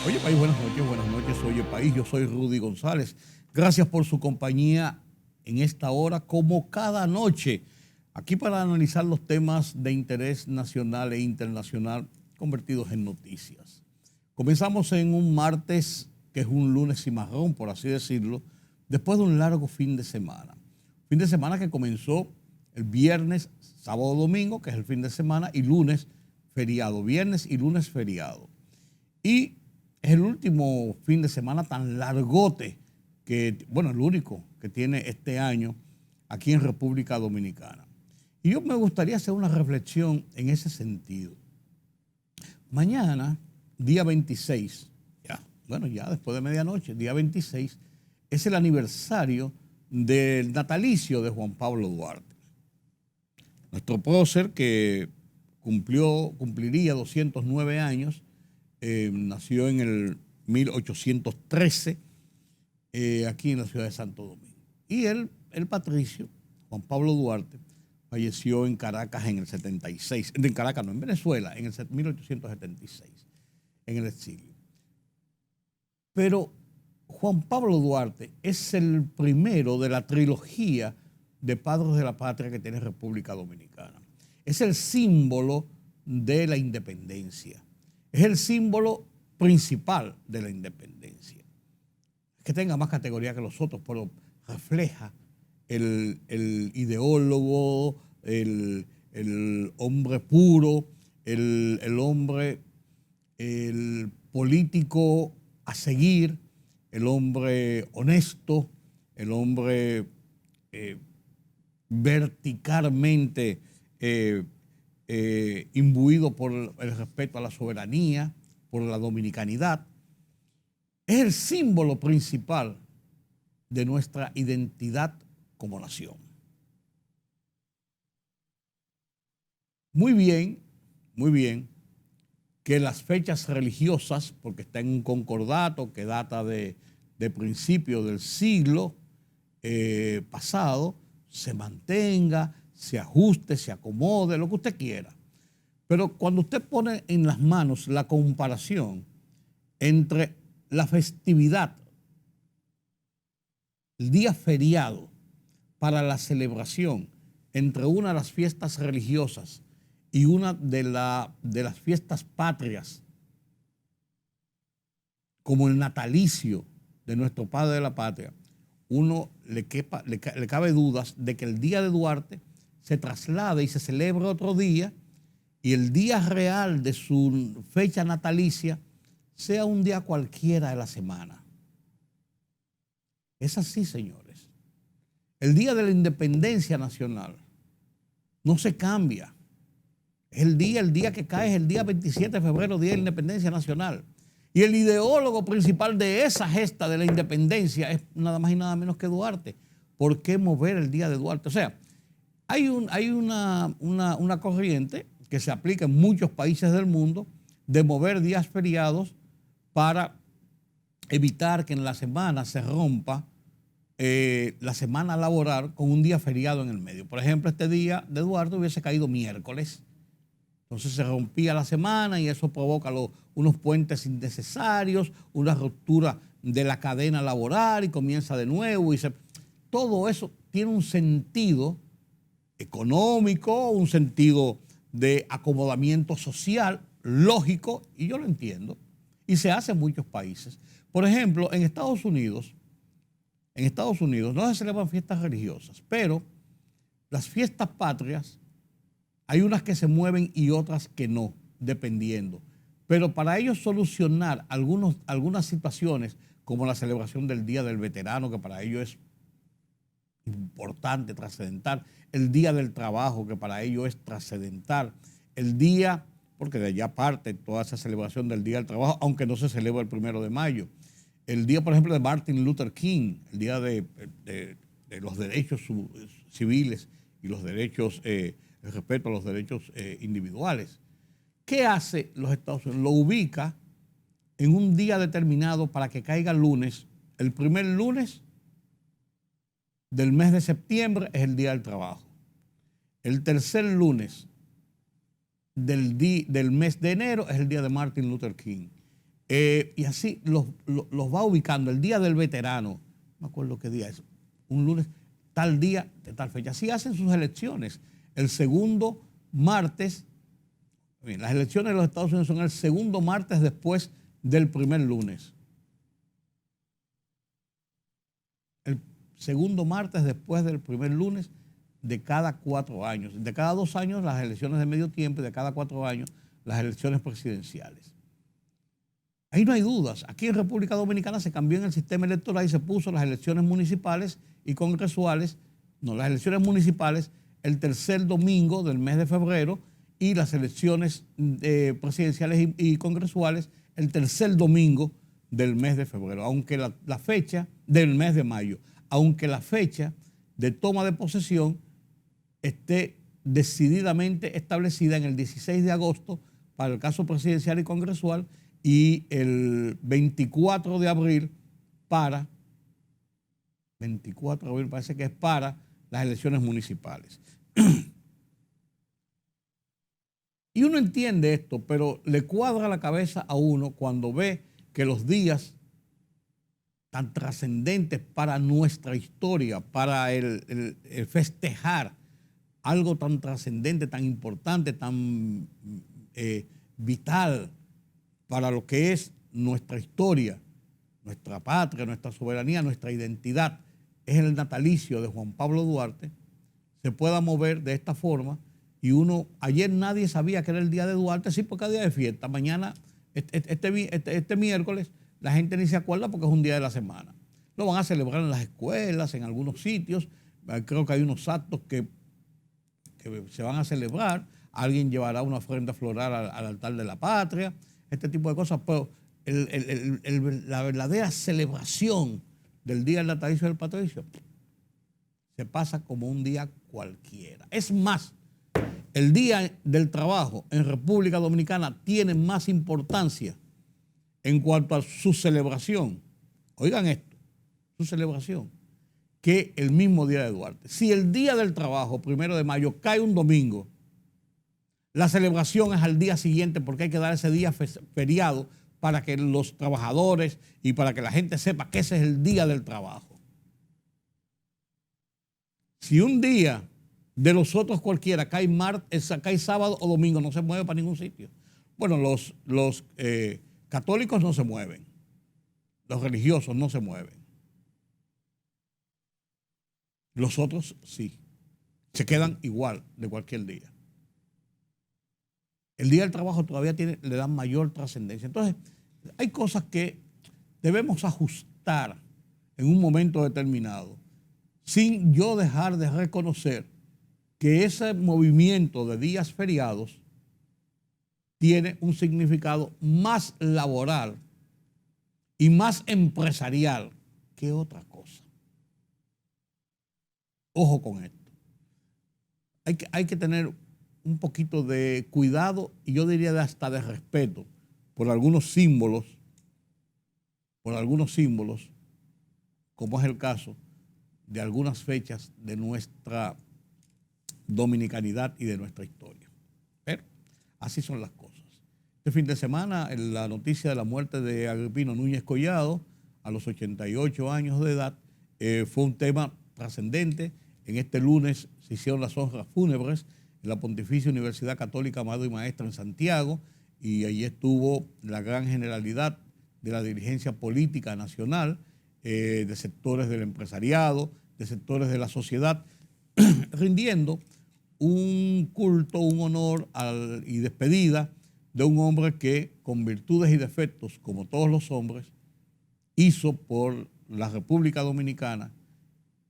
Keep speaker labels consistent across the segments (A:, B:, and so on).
A: Oye, país, buenas noches, oye, país, yo soy Rudy González. Gracias por su compañía en esta hora, como cada noche, aquí para analizar los temas de interés nacional e internacional convertidos en noticias. Comenzamos en un martes, que es un lunes cimarrón, por así decirlo, después de un largo fin de semana. Fin de semana que comenzó el viernes, sábado, domingo, que es el fin de semana, y lunes feriado, viernes y lunes feriado. Y es el último fin de semana tan largote que, bueno, el único que tiene este año aquí en República Dominicana. Y yo me gustaría hacer una reflexión en ese sentido. Mañana, día 26, ya después de medianoche, día 26, es el aniversario del natalicio de Juan Pablo Duarte. Nuestro prócer que cumpliría 209 años, nació en el 1813 aquí en la ciudad de Santo Domingo. Y el patricio, Juan Pablo Duarte, falleció en Caracas en el 76, en Caracas no, en Venezuela, en el 1876, en el exilio. Pero Juan Pablo Duarte es el primero de la trilogía de padres de la patria que tiene República Dominicana. Es el símbolo de la independencia. Es el símbolo principal de la independencia. Es que tenga más categoría que los otros, pero refleja el ideólogo, el hombre puro, el hombre, el político a seguir, el hombre honesto, el hombre verticalmente imbuido por el respeto a la soberanía, por la dominicanidad. Es el símbolo principal de nuestra identidad como nación. Muy bien que las fechas religiosas, porque está en un concordato que data de principios del siglo pasado, se mantenga, se ajuste, se acomode, lo que usted quiera. Pero cuando usted pone en las manos la comparación entre la festividad, el día feriado para la celebración entre una de las fiestas religiosas y una de las fiestas patrias, como el natalicio de nuestro padre de la patria, uno le cabe dudas de que el día de Duarte se traslade y se celebre otro día y el día real de su fecha natalicia sea un día cualquiera de la semana. Es así, señores. El día de la independencia nacional no se cambia. El día que cae es el día 27 de febrero, día de la independencia nacional. Y el ideólogo principal de esa gesta de la independencia es nada más y nada menos que Duarte. ¿Por qué mover el día de Duarte? O sea, hay una corriente que se aplica en muchos países del mundo de mover días feriados para evitar que en la semana se rompa la semana laboral con un día feriado en el medio. Por ejemplo, este día de Duarte hubiese caído miércoles. Entonces se rompía la semana y eso provoca unos puentes innecesarios, una ruptura de la cadena laboral y comienza de nuevo. Todo eso tiene un sentido económico, un sentido de acomodamiento social, lógico, y yo lo entiendo, y se hace en muchos países. Por ejemplo, en Estados Unidos no se celebran fiestas religiosas, pero las fiestas patrias, hay unas que se mueven y otras que no, dependiendo. Pero para ellos solucionar algunas situaciones, como la celebración del Día del Veterano, que para ellos es importante, trascendental, el Día del Trabajo, que para ellos es trascendental, el día, porque de allá parte toda esa celebración del Día del Trabajo, aunque no se celebra el 1 de mayo. El día, por ejemplo, de Martin Luther King, el día de los derechos civiles y los derechos, el respeto a los derechos individuales. ¿Qué hace los Estados Unidos? Lo ubica en un día determinado para que caiga lunes. El primer lunes del mes de septiembre es el Día del Trabajo. El tercer lunes del mes de enero es el día de Martin Luther King. Y así los va ubicando. El día del veterano, no me acuerdo qué día es, un lunes, tal día, de tal fecha. Así hacen sus elecciones. El segundo martes, bien, las elecciones de los Estados Unidos son el segundo martes después del primer lunes. El segundo martes después del primer lunes de cada 4 años. De cada 2 años las elecciones de medio tiempo y de cada 4 años las elecciones presidenciales. Ahí no hay dudas. Aquí en República Dominicana se cambió en el sistema electoral y se puso las elecciones municipales y congresuales, no, las elecciones municipales el tercer domingo del mes de febrero y las elecciones presidenciales y congresuales el tercer domingo del mes de febrero, aunque la fecha del mes de mayo, aunque la fecha de toma de posesión esté decididamente establecida en el 16 de agosto para el caso presidencial y congresual y el 24 de abril para, 24 de abril parece que es para las elecciones municipales. Y uno entiende esto, pero le cuadra la cabeza a uno cuando ve que los días tan trascendentes para nuestra historia, para el festejar algo tan trascendente, tan importante, tan vital para lo que es nuestra historia, nuestra patria, nuestra soberanía, nuestra identidad, es el natalicio de Juan Pablo Duarte, se pueda mover de esta forma. Y ayer nadie sabía que era el día de Duarte, sí, porque es día de fiesta. Mañana, este miércoles, la gente ni se acuerda porque es un día de la semana. Lo van a celebrar en las escuelas, en algunos sitios. Creo que hay unos actos que se van a celebrar. Alguien llevará una ofrenda floral al altar de la patria, este tipo de cosas. Pero la verdadera celebración del día del natalicio del patricio se pasa como un día cualquiera. Es más, el Día del Trabajo en República Dominicana tiene más importancia en cuanto a su celebración, oigan esto, su celebración, que el mismo Día de Duarte. Si el Día del Trabajo, 1 de mayo, cae un domingo, la celebración es al día siguiente porque hay que dar ese día feriado para que los trabajadores y para que la gente sepa que ese es el Día del Trabajo. Si un día de los otros cualquiera cae sábado o domingo, no se mueve para ningún sitio. Bueno, los católicos no se mueven, los religiosos no se mueven. Los otros sí, se quedan igual de cualquier día. El Día del Trabajo todavía le da mayor trascendencia. Entonces, hay cosas que debemos ajustar en un momento determinado, sin yo dejar de reconocer que ese movimiento de días feriados tiene un significado más laboral y más empresarial que otra cosa. Ojo con esto. Hay que tener un poquito de cuidado y yo diría hasta de respeto por algunos símbolos, como es el caso de algunas fechas de nuestra dominicanidad y de nuestra historia. Pero así son las cosas. Este fin de semana, la noticia de la muerte de Agripino Núñez Collado, a los 88 años de edad, fue un tema trascendente. En este lunes se hicieron las honras fúnebres en la Pontificia Universidad Católica Madre y Maestra en Santiago, y allí estuvo la gran generalidad de la dirigencia política nacional, de sectores del empresariado, de sectores de la sociedad, rindiendo un culto, un honor y despedida de un hombre que, con virtudes y defectos, como todos los hombres, hizo por la República Dominicana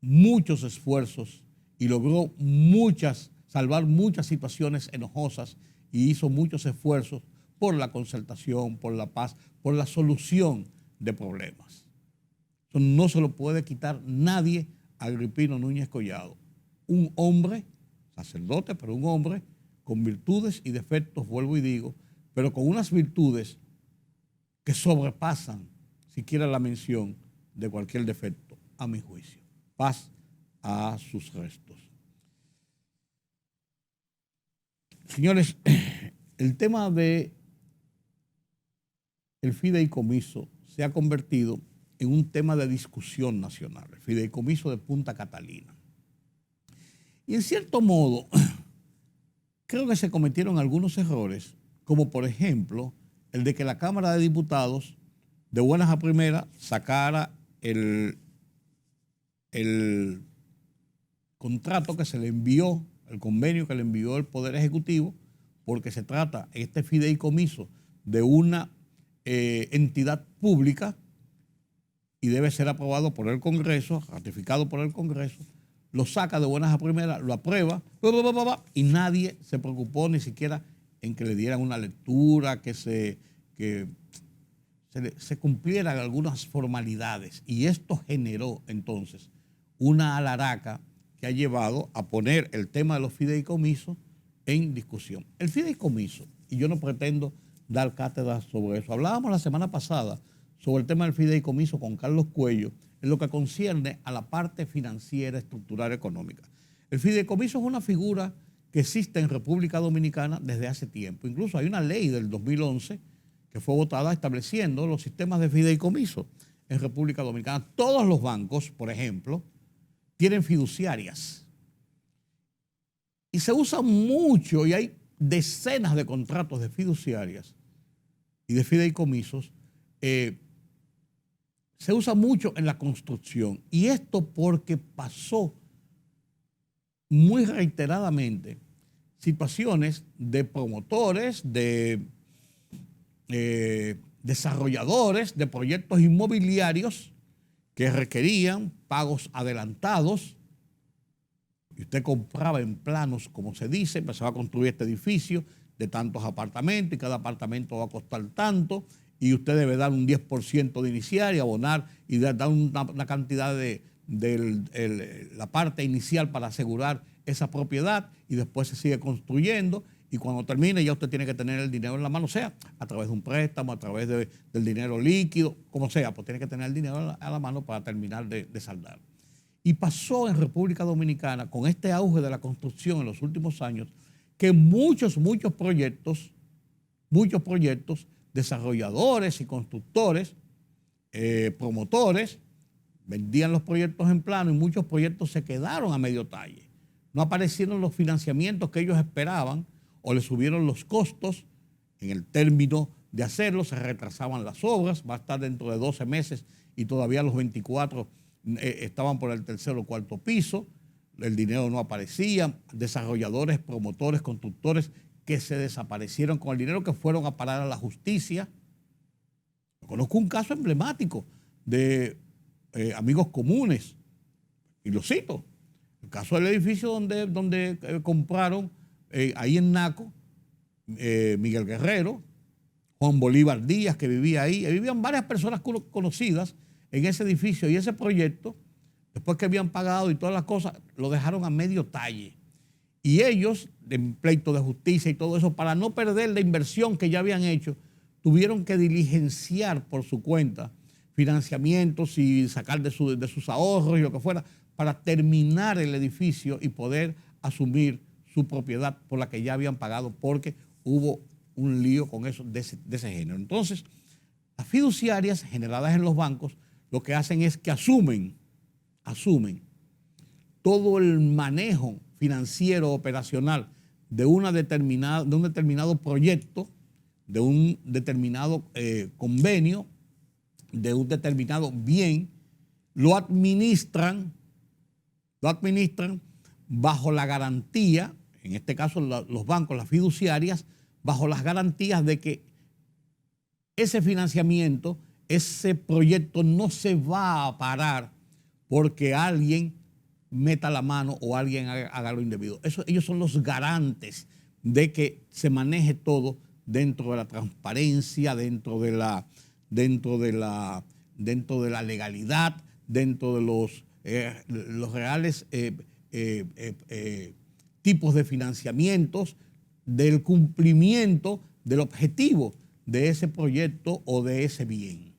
A: muchos esfuerzos y logró salvar muchas situaciones enojosas y hizo muchos esfuerzos por la concertación, por la paz, por la solución de problemas. Eso no se lo puede quitar nadie a Agripino Núñez Collado. Un hombre, sacerdote, pero un hombre con virtudes y defectos, vuelvo y digo, pero con unas virtudes que sobrepasan siquiera la mención de cualquier defecto, a mi juicio. Paz a sus restos. Señores, el tema de el fideicomiso se ha convertido en un tema de discusión nacional, el fideicomiso de Punta Catalina. Y en cierto modo, creo que se cometieron algunos errores, como por ejemplo el de que la Cámara de Diputados, de buenas a primeras, sacara el contrato que se le envió, el convenio que le envió el Poder Ejecutivo, porque se trata, este fideicomiso, de una entidad pública y debe ser aprobado por el Congreso, ratificado por el Congreso, lo saca de buenas a primeras, lo aprueba, y nadie se preocupó ni siquiera en que le dieran una lectura, que se cumplieran algunas formalidades. Y esto generó entonces una alaraca que ha llevado a poner el tema de los fideicomisos en discusión. El fideicomiso, y yo no pretendo dar cátedra sobre eso, hablábamos la semana pasada sobre el tema del fideicomiso con Carlos Cuello, en lo que concierne a la parte financiera, estructural, económica. El fideicomiso es una figura que existe en República Dominicana desde hace tiempo. Incluso hay una ley del 2011 que fue votada estableciendo los sistemas de fideicomiso en República Dominicana. Todos los bancos, por ejemplo, tienen fiduciarias. Y se usa mucho, y hay decenas de contratos de fiduciarias y de fideicomisos. Se usa mucho en la construcción. Y esto porque pasó muy reiteradamente situaciones de promotores, de desarrolladores de proyectos inmobiliarios que requerían pagos adelantados. Y usted compraba en planos, como se dice, empezaba a construir este edificio de tantos apartamentos y cada apartamento va a costar tanto y usted debe dar un 10% de inicial y abonar y dar una cantidad de la parte inicial para asegurar esa propiedad y después se sigue construyendo y cuando termine ya usted tiene que tener el dinero en la mano, sea a través de un préstamo, a través del dinero líquido, como sea, pues tiene que tener el dinero a la mano para terminar de saldar. Y pasó en República Dominicana con este auge de la construcción en los últimos años que muchos proyectos, desarrolladores y constructores, promotores, vendían los proyectos en plano y muchos proyectos se quedaron a medio talle. No aparecieron los financiamientos que ellos esperaban o le subieron los costos en el término de hacerlo, se retrasaban las obras, va a estar dentro de 12 meses y todavía los 24 estaban por el tercer o cuarto piso, el dinero no aparecía, desarrolladores, promotores, constructores que se desaparecieron con el dinero, que fueron a parar a la justicia. Conozco un caso emblemático de amigos comunes, y lo cito, el caso del edificio donde compraron ahí en Naco, Miguel Guerrero, Juan Bolívar Díaz, que vivía ahí, vivían varias personas conocidas en ese edificio y ese proyecto, después que habían pagado y todas las cosas, lo dejaron a medio talle. Y ellos, en pleito de justicia y todo eso, para no perder la inversión que ya habían hecho, tuvieron que diligenciar por su cuenta financiamientos y sacar de sus ahorros y lo que fuera, para terminar el edificio y poder asumir su propiedad por la que ya habían pagado, porque hubo un lío con eso de ese género. Entonces, las fiduciarias generadas en los bancos lo que hacen es que asumen todo el manejo financiero operacional de un determinado proyecto, de un determinado convenio, de un determinado bien, lo administran bajo la garantía, en este caso los bancos, las fiduciarias, bajo las garantías de que ese financiamiento, ese proyecto no se va a parar porque alguien meta la mano o alguien haga lo indebido. Ellos son los garantes de que se maneje todo dentro de la transparencia, dentro de la legalidad, dentro de los reales tipos de financiamientos, del cumplimiento del objetivo de ese proyecto o de ese bien.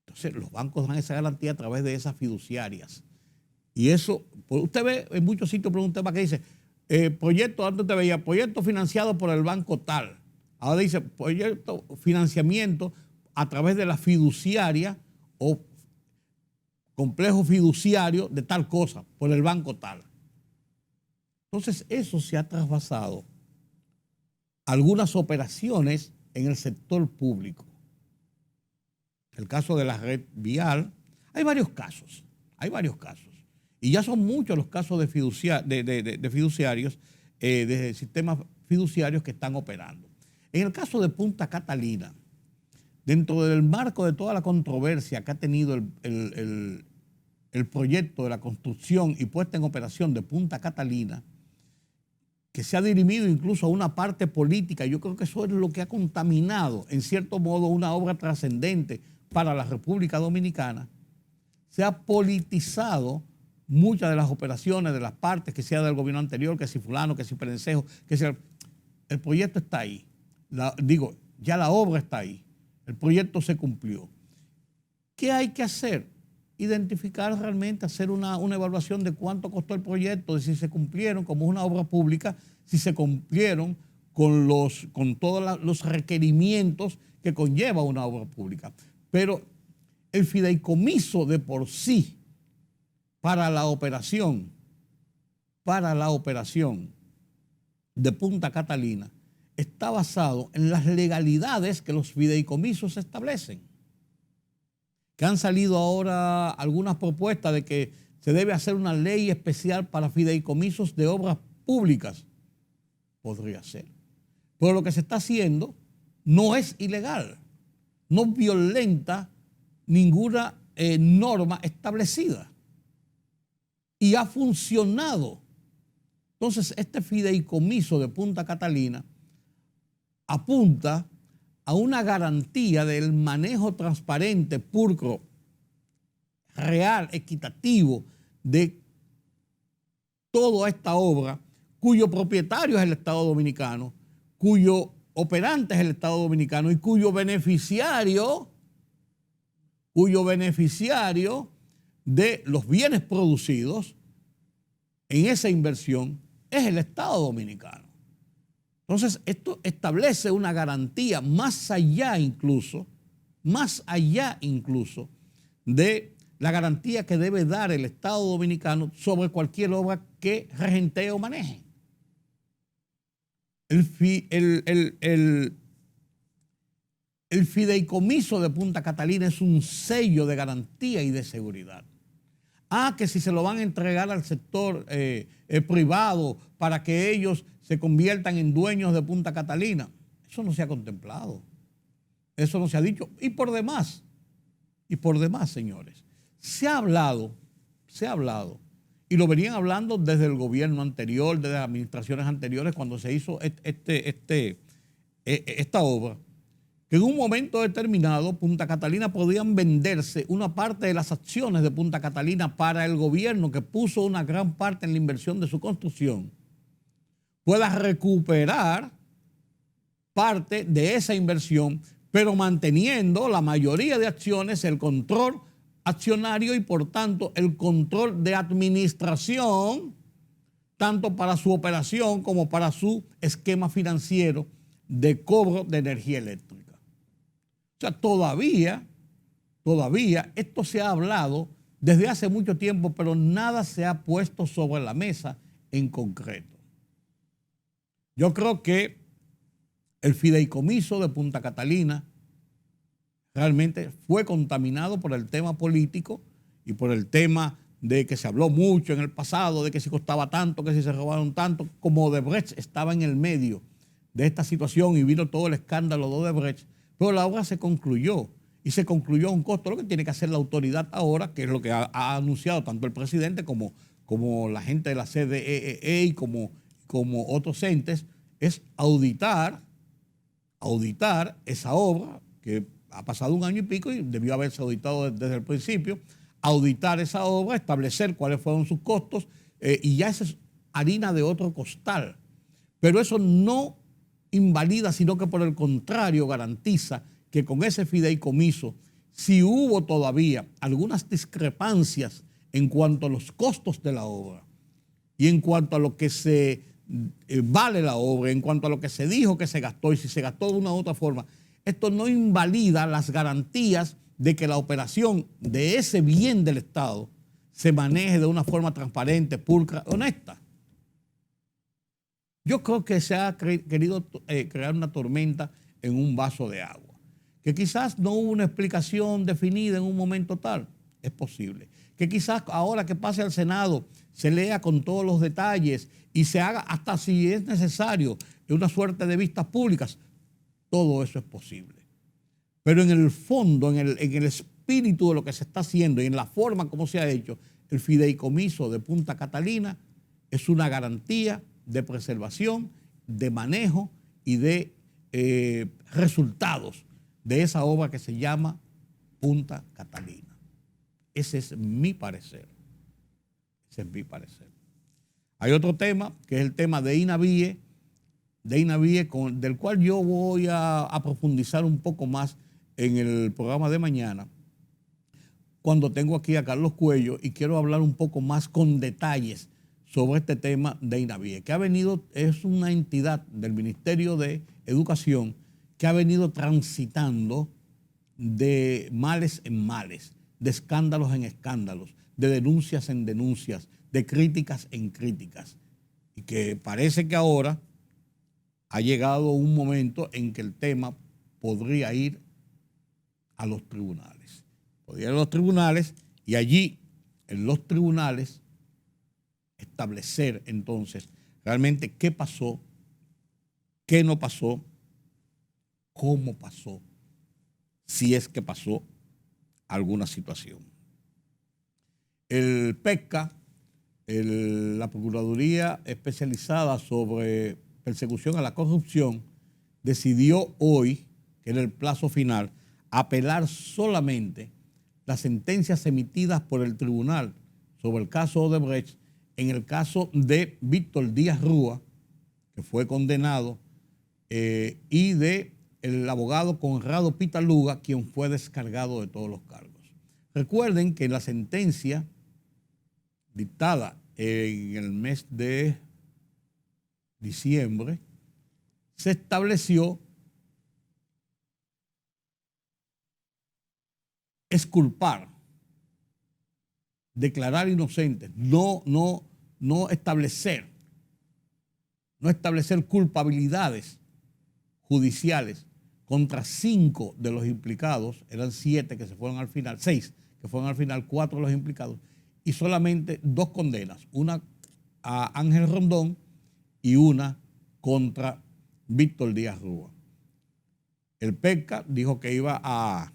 A: Entonces, los bancos dan esa garantía a través de esas fiduciarias. Y eso, pues usted ve en muchos sitios, pero un tema que dice, proyecto, antes te veía, proyecto financiado por el banco tal, Ahora dice proyecto, financiamiento a través de la fiduciaria o complejo fiduciario de tal cosa, por el banco tal. Entonces eso se ha trasvasado a algunas operaciones en el sector público. El caso de la red vial, hay varios casos. Y ya son muchos los casos de fiduciarios, de sistemas fiduciarios que están operando. En el caso de Punta Catalina, dentro del marco de toda la controversia que ha tenido el proyecto de la construcción y puesta en operación de Punta Catalina, que se ha dirimido incluso a una parte política, yo creo que eso es lo que ha contaminado, en cierto modo, una obra trascendente para la República Dominicana. Se ha politizado muchas de las operaciones de las partes, que sea del gobierno anterior, que si fulano, que si Perencejo, que si el proyecto está ahí. Ya la obra está ahí. El proyecto se cumplió. ¿Qué hay que hacer? Identificar realmente, hacer una evaluación de cuánto costó el proyecto, de si se cumplieron como una obra pública, si se cumplieron con todos los requerimientos que conlleva una obra pública. Pero el fideicomiso de por sí para la operación de Punta Catalina está basado en las legalidades que los fideicomisos establecen. Que han salido ahora algunas propuestas de que se debe hacer una ley especial para fideicomisos de obras públicas. Podría ser. Pero lo que se está haciendo no es ilegal, no violenta ninguna norma establecida y ha funcionado. Entonces, este fideicomiso de Punta Catalina apunta a una garantía del manejo transparente, pulcro, real, equitativo de toda esta obra, cuyo propietario es el Estado Dominicano, cuyo operante es el Estado Dominicano y cuyo beneficiario de los bienes producidos en esa inversión es el Estado Dominicano. Entonces, esto establece una garantía más allá incluso de la garantía que debe dar el Estado Dominicano sobre cualquier obra que regentee o maneje. El fideicomiso de Punta Catalina es un sello de garantía y de seguridad. Que si se lo van a entregar al sector privado para que ellos se conviertan en dueños de Punta Catalina. Eso no se ha contemplado. Eso no se ha dicho. Y por demás, señores, se ha hablado, y lo venían hablando desde el gobierno anterior, desde las administraciones anteriores, cuando se hizo esta obra, que en un momento determinado Punta Catalina podían venderse una parte de las acciones de Punta Catalina para el gobierno, que puso una gran parte en la inversión de su construcción, pueda recuperar parte de esa inversión, pero manteniendo la mayoría de acciones, el control accionario y por tanto el control de administración, tanto para su operación como para su esquema financiero de cobro de energía eléctrica. O sea, todavía esto se ha hablado desde hace mucho tiempo, pero nada se ha puesto sobre la mesa en concreto. Yo creo que el fideicomiso de Punta Catalina realmente fue contaminado por el tema político y por el tema de que se habló mucho en el pasado, de que si costaba tanto, que si se robaron tanto, como Odebrecht estaba en el medio de esta situación y vino todo el escándalo de Odebrecht, pero la obra se concluyó y se concluyó a un costo. Lo que tiene que hacer la autoridad ahora, que es lo que ha anunciado tanto el presidente como la gente de la CDEE y como otros entes, es auditar esa obra, que ha pasado 1 año y pico y debió haberse auditado desde el principio, auditar esa obra, establecer cuáles fueron sus costos, y ya esa es harina de otro costal. Pero eso no invalida, sino que por el contrario garantiza que con ese fideicomiso, si hubo todavía algunas discrepancias en cuanto a los costos de la obra y en cuanto a lo que se vale la obra, en cuanto a lo que se dijo que se gastó y si se gastó de una u otra forma, esto no invalida las garantías de que la operación de ese bien del Estado se maneje de una forma transparente, pulcra, honesta. Yo creo que se ha querido crear una tormenta en un vaso de agua, que quizás no hubo una explicación definida en un momento tal, es posible. Que quizás ahora que pase al Senado se lea con todos los detalles y se haga hasta si es necesario una suerte de vistas públicas, todo eso es posible. Pero en el fondo, en el espíritu de lo que se está haciendo y en la forma como se ha hecho, el fideicomiso de Punta Catalina es una garantía de preservación, de manejo y de resultados de esa obra que se llama Punta Catalina. Ese es mi parecer. Ese es mi parecer. Hay otro tema, que es el tema de INAVIE, del cual yo voy a profundizar un poco más en el programa de mañana, cuando tengo aquí a Carlos Cuello y quiero hablar un poco más con detalles sobre este tema de INAVIE, que es una entidad del Ministerio de Educación que ha venido transitando de males en males, de escándalos en escándalos, de denuncias en denuncias, de críticas en críticas, y que parece que ahora ha llegado un momento en que el tema podría ir a los tribunales. Podría ir a los tribunales y allí, en los tribunales, establecer entonces realmente qué pasó, qué no pasó, cómo pasó, si es que pasó alguna situación. El PECCA, la Procuraduría Especializada sobre Persecución a la Corrupción, decidió hoy, que era el plazo final, apelar solamente las sentencias emitidas por el tribunal sobre el caso Odebrecht en el caso de Víctor Díaz Rúa, que fue condenado, y de el abogado Conrado Pitaluga, quien fue descargado de todos los cargos. Recuerden que en la sentencia dictada en el mes de diciembre se estableció exculpar, declarar inocentes, no establecer culpabilidades judiciales contra 5 de los implicados, eran 7 que se fueron al final, 6 que fueron al final, 4 de los implicados, y solamente 2 condenas, una a Ángel Rondón y una contra Víctor Díaz Rúa. El PECCA dijo que iba a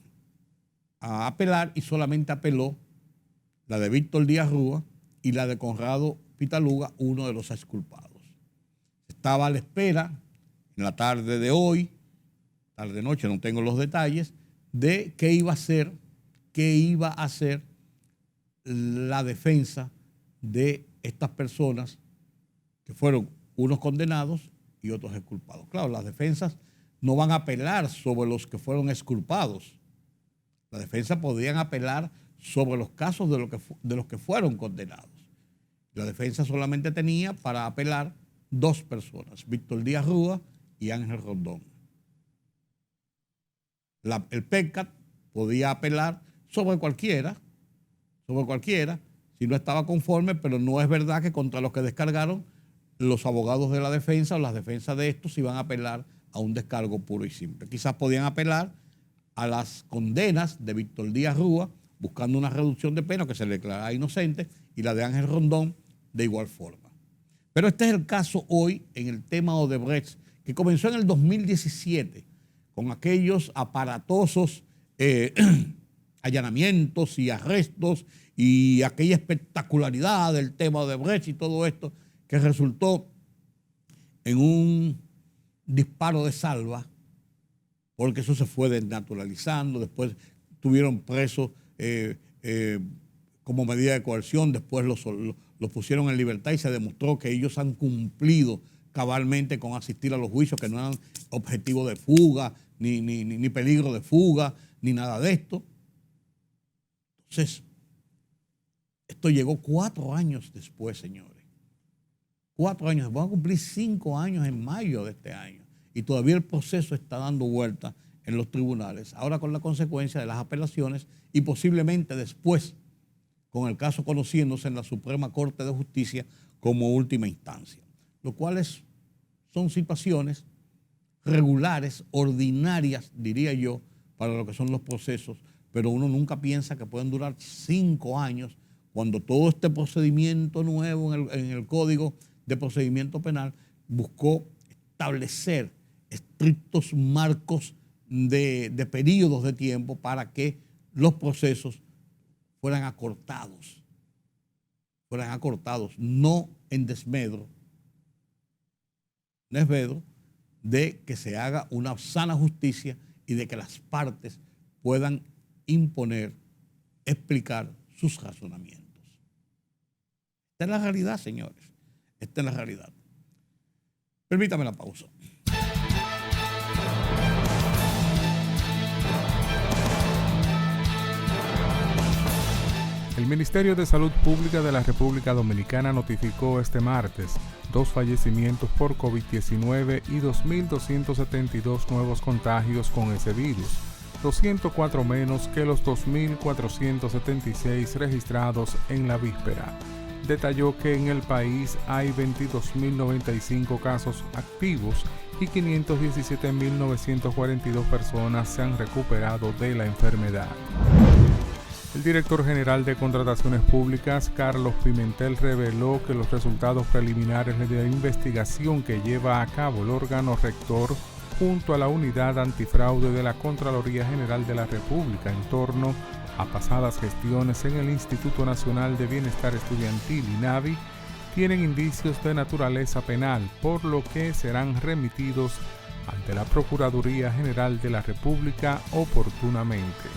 A: apelar y solamente apeló la de Víctor Díaz Rúa y la de Conrado Pitaluga, uno de los exculpados. Estaba a la espera, en la tarde de hoy, tarde-noche, no tengo los detalles, de qué iba a hacer la defensa de estas personas que fueron unos condenados y otros exculpados. Claro, las defensas no van a apelar sobre los que fueron exculpados. La defensa podrían apelar sobre los casos de los que fueron condenados. La defensa solamente tenía para apelar 2 personas, Víctor Díaz Rúa y Ángel Rondón. El PECCA podía apelar sobre cualquiera, si no estaba conforme, pero no es verdad que contra los que descargaron los abogados de la defensa o las defensas de estos iban a apelar a un descargo puro y simple. Quizás podían apelar a las condenas de Víctor Díaz Rúa, buscando una reducción de pena que se le declarara inocente, y la de Ángel Rondón de igual forma. Pero este es el caso hoy en el tema Odebrecht, que comenzó en el 2017 con aquellos aparatosos allanamientos y arrestos y aquella espectacularidad del tema Odebrecht y todo esto, que resultó en un disparo de salva, porque eso se fue desnaturalizando. Después tuvieron presos como medida de coerción, después los pusieron en libertad y se demostró que ellos han cumplido cabalmente con asistir a los juicios, que no eran objetivo de fuga, ni peligro de fuga, ni nada de esto. Entonces, esto llegó 4 años después, señores. 4 años, van a cumplir 5 años en mayo de este año. Y todavía el proceso está dando vuelta en los tribunales. Ahora con la consecuencia de las apelaciones y posiblemente después con el caso conociéndose en la Suprema Corte de Justicia como última instancia. Lo cual son situaciones regulares, ordinarias, diría yo, para lo que son los procesos, pero uno nunca piensa que pueden durar 5 años cuando todo este procedimiento nuevo en el Código de Procedimiento Penal buscó establecer estrictos marcos de periodos de tiempo para que los procesos fueran acortados, no en desmedro de que se haga una sana justicia y de que las partes puedan imponer, explicar sus razonamientos. Esta es la realidad, señores. Esta es la realidad. Permítame la pausa.
B: El Ministerio de Salud Pública de la República Dominicana notificó este martes 2 fallecimientos por COVID-19 y 2.272 nuevos contagios con ese virus, 204 menos que los 2.476 registrados en la víspera. Detalló que en el país hay 22.095 casos activos y 517.942 personas se han recuperado de la enfermedad. El director general de Contrataciones Públicas, Carlos Pimentel, reveló que los resultados preliminares de la investigación que lleva a cabo el órgano rector junto a la Unidad Antifraude de la Contraloría General de la República en torno a pasadas gestiones en el Instituto Nacional de Bienestar Estudiantil, INABI, tienen indicios de naturaleza penal, por lo que serán remitidos ante la Procuraduría General de la República oportunamente.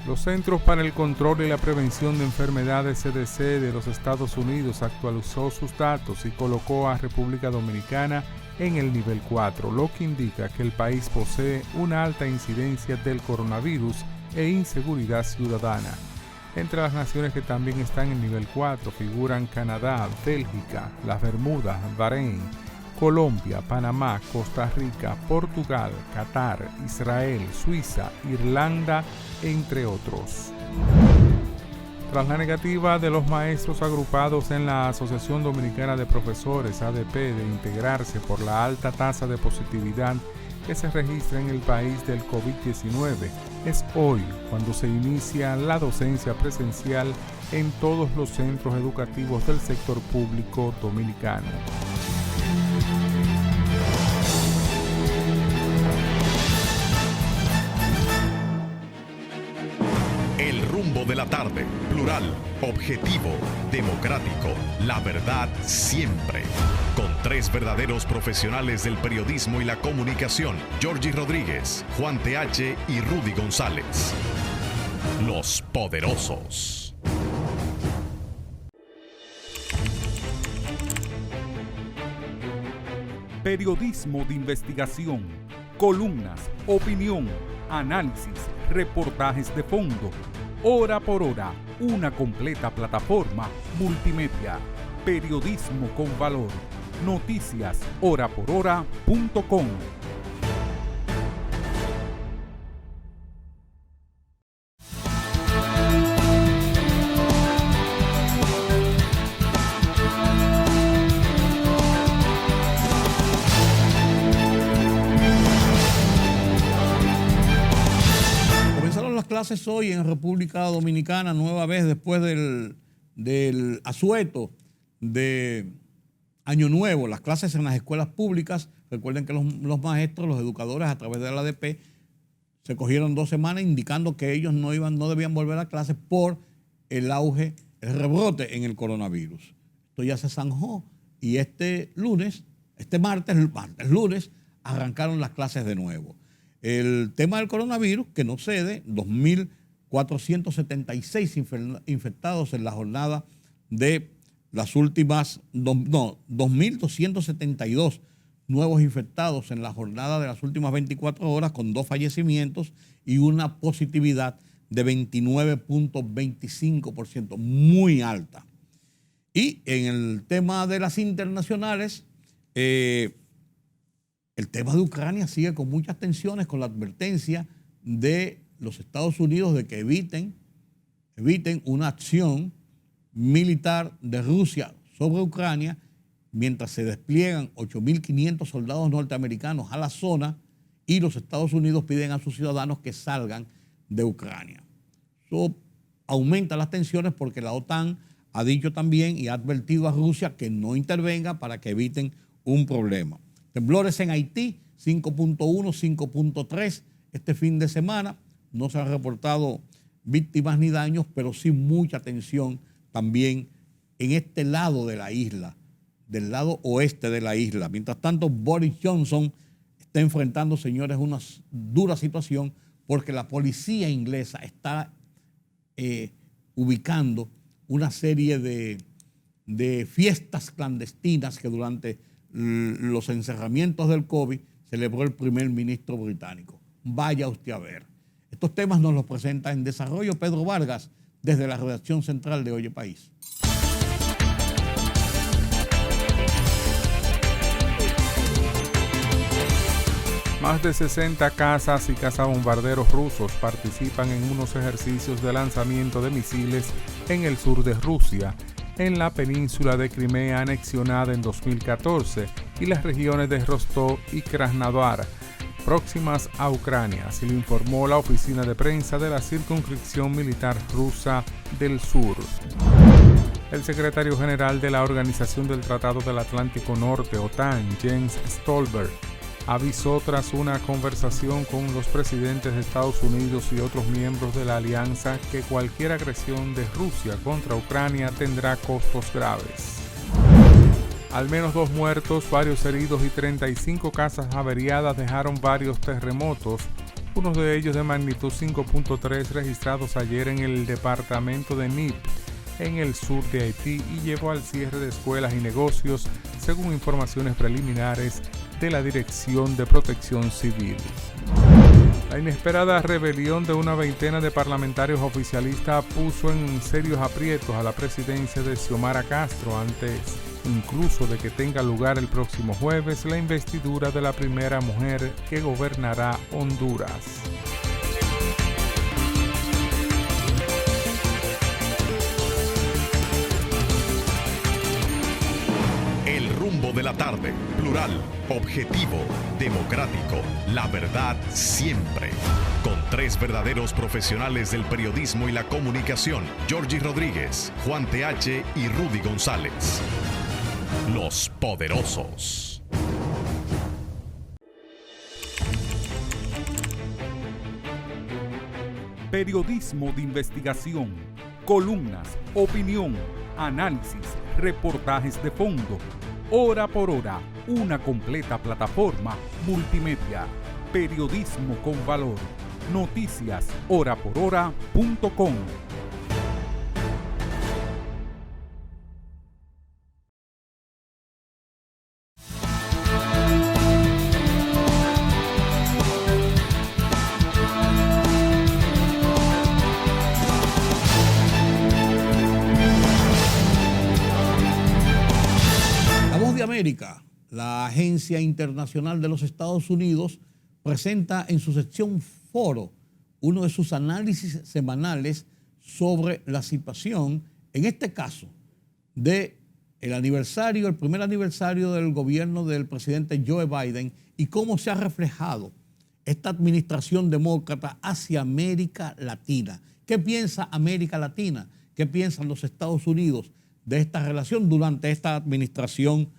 B: Los Centros para el Control y la Prevención de Enfermedades CDC de los Estados Unidos actualizó sus datos y colocó a República Dominicana en el nivel 4, lo que indica que el país posee una alta incidencia del coronavirus e inseguridad ciudadana. Entre las naciones que también están en nivel 4 figuran Canadá, Bélgica, las Bermudas, Bahrein, Colombia, Panamá, Costa Rica, Portugal, Qatar, Israel, Suiza, Irlanda, entre otros. Tras la negativa de los maestros agrupados en la Asociación Dominicana de Profesores, ADP, de integrarse por la alta tasa de positividad que se registra en el país del COVID-19, es hoy cuando se inicia la docencia presencial en todos los centros educativos del sector público dominicano.
C: El rumbo de la tarde, plural, objetivo, democrático, la verdad siempre. Con 3 verdaderos profesionales del periodismo y la comunicación, Georgie Rodríguez, Juan TH y Rudy González. Los Poderosos.
D: Periodismo de investigación, columnas, opinión, análisis, reportajes de fondo. Hora por hora, una completa plataforma multimedia. Periodismo con valor. Noticias horapor-hora.com.
A: Clases hoy en República Dominicana, nueva vez después del asueto de Año Nuevo, las clases en las escuelas públicas. Recuerden que los maestros, los educadores a través de la ADP se cogieron 2 semanas indicando que ellos no debían volver a clases por el auge, el rebrote en el coronavirus. Esto ya se zanjó y este lunes, lunes, arrancaron las clases de nuevo. El tema del coronavirus, que no cede, 2.476 infectados en la jornada de las últimas, 2.272 nuevos infectados en la jornada de las últimas 24 horas, con 2 fallecimientos y una positividad de 29.25%, muy alta. Y en el tema de las internacionales, el tema de Ucrania sigue con muchas tensiones, con la advertencia de los Estados Unidos de que eviten una acción militar de Rusia sobre Ucrania mientras se despliegan 8.500 soldados norteamericanos a la zona y los Estados Unidos piden a sus ciudadanos que salgan de Ucrania. Eso aumenta las tensiones porque la OTAN ha dicho también y ha advertido a Rusia que no intervenga para que eviten un problema. Temblores en Haití, 5.1, 5.3 este fin de semana. No se han reportado víctimas ni daños, pero sí mucha tensión también en este lado de la isla, del lado oeste de la isla. Mientras tanto, Boris Johnson está enfrentando, señores, una dura situación porque la policía inglesa está ubicando una serie de fiestas clandestinas que durante los encerramientos del COVID celebró el primer ministro británico. Vaya usted a ver. Estos temas nos los presenta en desarrollo Pedro Vargas desde la redacción central de Oye País.
B: Más de 60 cazas y cazabombarderos rusos participan en unos ejercicios de lanzamiento de misiles en el sur de Rusia, en la península de Crimea anexionada en 2014 y las regiones de Rostov y Krasnodar, próximas a Ucrania, así lo informó la oficina de prensa de la circunscripción militar rusa del sur. El secretario general de la Organización del Tratado del Atlántico Norte, OTAN, Jens Stoltenberg, avisó tras una conversación con los presidentes de Estados Unidos y otros miembros de la alianza que cualquier agresión de Rusia contra Ucrania tendrá costos graves. Al menos 2 muertos, varios heridos y 35 casas averiadas dejaron varios terremotos, unos de ellos de magnitud 5.3 registrados ayer en el departamento de Nip, en el sur de Haití, y llevó al cierre de escuelas y negocios, según informaciones preliminares de la Dirección de Protección Civil. La inesperada rebelión de una veintena de parlamentarios oficialistas puso en serios aprietos a la presidencia de Xiomara Castro antes incluso de que tenga lugar el próximo jueves la investidura de la primera mujer que gobernará Honduras.
C: El rumbo de la tarde, plural, objetivo, democrático, la verdad siempre. Con 3 verdaderos profesionales del periodismo y la comunicación, Georgie Rodríguez, Juan TH y Rudy González. Los poderosos.
D: Periodismo de investigación, columnas, opinión, análisis, reportajes de fondo. Hora por hora, una completa plataforma multimedia. Periodismo con valor. Noticias horaporhora.com.
A: América, la Agencia Internacional de los Estados Unidos, presenta en su sección Foro uno de sus análisis semanales sobre la situación, en este caso, de el primer aniversario del gobierno del presidente Joe Biden y cómo se ha reflejado esta administración demócrata hacia América Latina. ¿Qué piensa América Latina? ¿Qué piensan los Estados Unidos de esta relación durante esta administración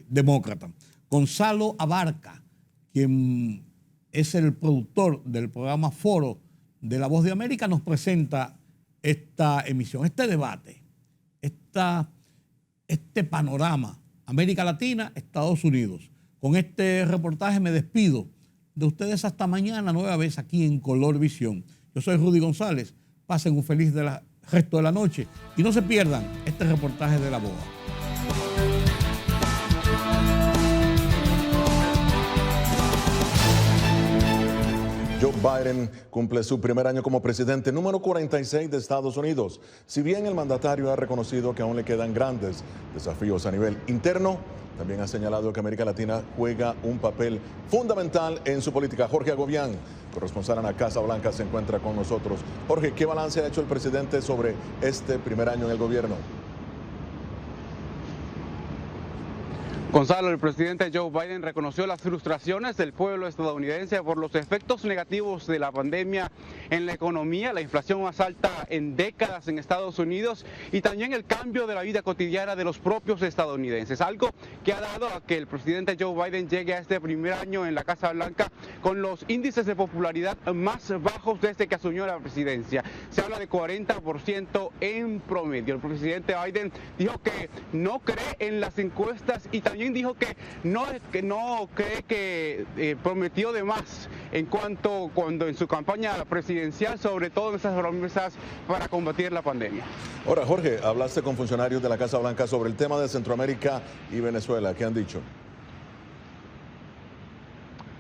A: demócrata? Gonzalo Abarca, quien es el productor del programa Foro de La Voz de América, nos presenta esta emisión, este debate, este panorama, América Latina, Estados Unidos. Con este reportaje me despido de ustedes hasta mañana, nueva vez aquí en Color Visión. Yo soy Rudy González. Pasen un feliz resto de la noche y no se pierdan este reportaje de La Boa.
E: Joe Biden cumple su primer año como presidente número 46 de Estados Unidos. Si bien el mandatario ha reconocido que aún le quedan grandes desafíos a nivel interno, también ha señalado que América Latina juega un papel fundamental en su política. Jorge Agobián, corresponsal en la Casa Blanca, se encuentra con nosotros. Jorge, ¿qué balance ha hecho el presidente sobre este primer año en el gobierno?
F: Gonzalo, el presidente Joe Biden reconoció las frustraciones del pueblo estadounidense por los efectos negativos de la pandemia en la economía, la inflación más alta en décadas en Estados Unidos y también el cambio de la vida cotidiana de los propios estadounidenses, algo que ha dado a que el presidente Joe Biden llegue a este primer año en la Casa Blanca con los índices de popularidad más bajos desde que asumió la presidencia. Se habla de 40% en promedio. El presidente Biden dijo que no cree en las encuestas y también dijo que no cree que prometió de más cuando en su campaña presidencial, sobre todo en esas promesas para combatir la pandemia.
E: Ahora, Jorge, hablaste con funcionarios de la Casa Blanca sobre el tema de Centroamérica y Venezuela. ¿Qué han dicho?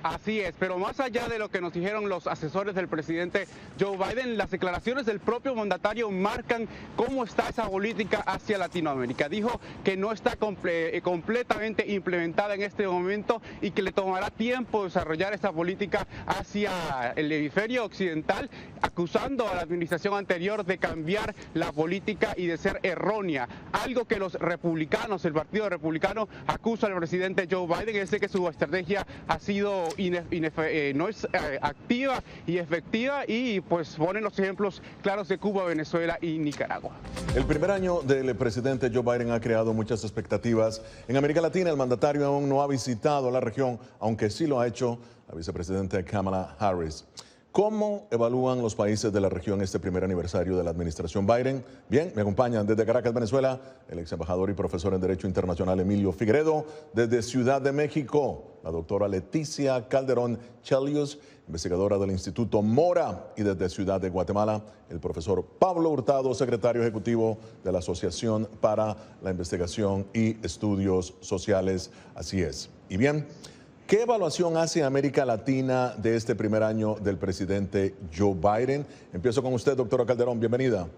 F: Así es, pero más allá de lo que nos dijeron los asesores del presidente Joe Biden, las declaraciones del propio mandatario marcan cómo está esa política hacia Latinoamérica. Dijo que no está completamente implementada en este momento y que le tomará tiempo desarrollar esa política hacia el hemisferio occidental, acusando a la administración anterior de cambiar la política y de ser errónea. Algo que los republicanos, el Partido Republicano, acusa al presidente Joe Biden, es de que su estrategia ha sido no es activa y efectiva, y pues ponen los ejemplos claros de Cuba, Venezuela y Nicaragua.
E: El primer año del presidente Joe Biden ha creado muchas expectativas. En América Latina, el mandatario aún no ha visitado la región, aunque sí lo ha hecho la vicepresidenta Kamala Harris. ¿Cómo evalúan los países de la región este primer aniversario de la administración Biden? Bien, me acompañan desde Caracas, Venezuela, el ex embajador y profesor en Derecho Internacional Emilio Figueredo. Desde Ciudad de México, la doctora Leticia Calderón Chelius, investigadora del Instituto Mora. Y desde Ciudad de Guatemala, el profesor Pablo Hurtado, secretario ejecutivo de la Asociación para la Investigación y Estudios Sociales. Así es. Y bien, ¿qué evaluación hace América Latina de este primer año del presidente Joe Biden? Empiezo con usted, doctora Calderón, bienvenida.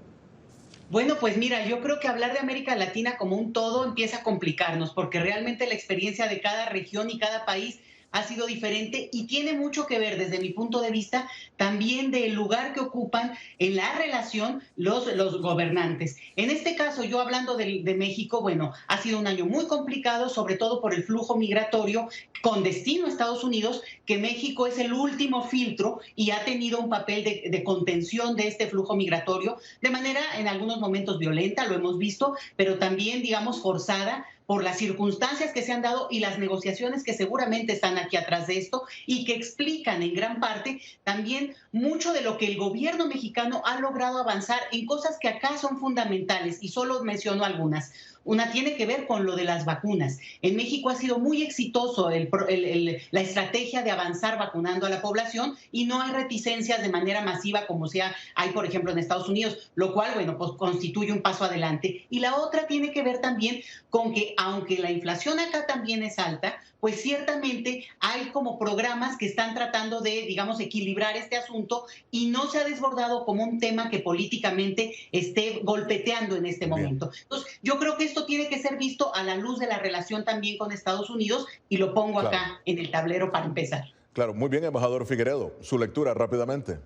G: Bueno, pues mira, yo creo que hablar de América Latina como un todo empieza a complicarnos, porque realmente la experiencia de cada región y cada país ha sido diferente y tiene mucho que ver, desde mi punto de vista, también del lugar que ocupan en la relación los gobernantes. En este caso, yo hablando de México, bueno, ha sido un año muy complicado, sobre todo por el flujo migratorio con destino a Estados Unidos, que México es el último filtro y ha tenido un papel de contención de este flujo migratorio de manera en algunos momentos violenta, lo hemos visto, pero también, digamos, forzada por las circunstancias que se han dado y las negociaciones que seguramente están aquí atrás de esto y que explican en gran parte también mucho de lo que el gobierno mexicano ha logrado avanzar en cosas que acá son fundamentales, y solo menciono algunas. Una tiene que ver con lo de las vacunas. En México ha sido muy exitoso la estrategia de avanzar vacunando a la población y no hay reticencias de manera masiva como hay, por ejemplo, en Estados Unidos, lo cual, bueno, pues constituye un paso adelante. Y la otra tiene que ver también con que, aunque la inflación acá también es alta, pues ciertamente hay como programas que están tratando de, digamos, equilibrar este asunto y no se ha desbordado como un tema que políticamente esté golpeteando en este momento. Entonces, yo creo que esto tiene que ser visto a la luz de la relación también con Estados Unidos y lo pongo acá en el tablero para empezar.
E: Claro, muy bien, embajador Figueredo. Su lectura rápidamente.